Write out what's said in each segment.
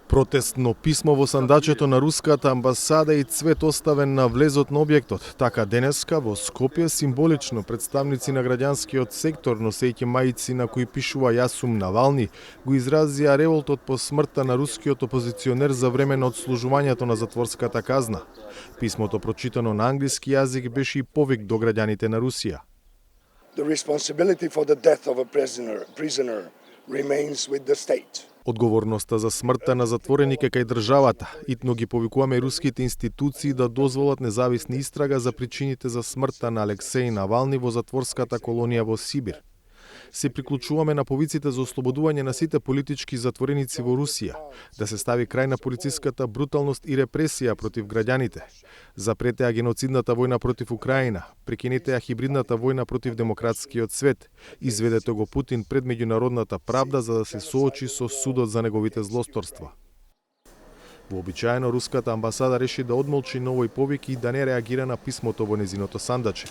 Протестно писмо во сандачето на руската амбасада и цвет оставен на влезот на објектот. Така денеска во Скопје символично представници на граѓанскиот сектор, носејќи мајци на кои пишува "Јас сум Навални", го изразија револтот по смртта на рускиот опозиционер за време на одслужувањето на затворската казна. Писмото, прочитано на англиски јазик, беше и повик до граѓаните на Русија. The responsibility for the death of a prisoner remains with the state. Одговорноста за смртта на затвореник е кај државата. Итно ги повикуваме руските институции да дозволат независна истрага за причините за смртта на Алексеј Навални во затворската колонија во Сибир. Се приклучуваме на повиците за ослободување на сите политички затвореници во Русија, да се стави крај на полициската бруталност и репресија против граѓаните. Запрете ја геноцидната војна против Украина, прекинете ја хибридната војна против демократскиот свет, изведете го Путин пред меѓународната правда за да се соочи со судот за неговите злосторства. Вообичаено, руската амбасада реши да одмолчи на овој повик и да не реагира на писмото во незиното сандаче.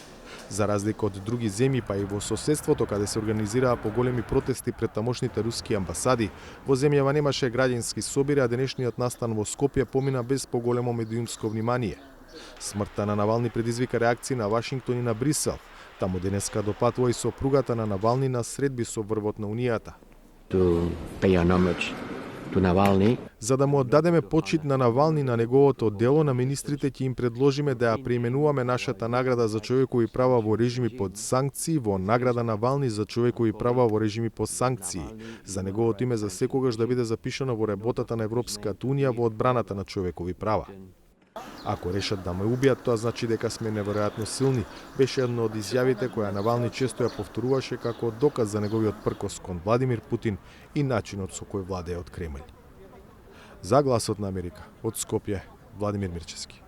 За разлика од други земји, па и во соседството, каде се организираа поголеми протести пред тамошните руски амбасади, во земјава немаше граѓански собири, а денешниот настан во Скопје помина без поголемо медиумско внимание. Смртта на Навални предизвика реакции на Вашингтон и на Брисел. Таму денеска допатува и сопругата на Навални на средби со врвот на Унијата. За да му оддадеме почит на Навални на неговото дело, на министрите ќе им предложиме да ја преименуваме нашата награда за човекови права во режими под санкции во награда Навални за човекови права во режими под санкции. За неговото име за секогаш да биде запишано во работата на Европската унија во одбраната на човекови права. Ако решат да ме убијат, тоа значи дека сме неверојатно силни, беше една од изјавите која Навални често ја повторуваше како доказ за неговиот пркос кон Владимир Путин и начинот со кој владее од Кремљ. За Гласот на Америка, од Скопје, Владимир Мирчевски.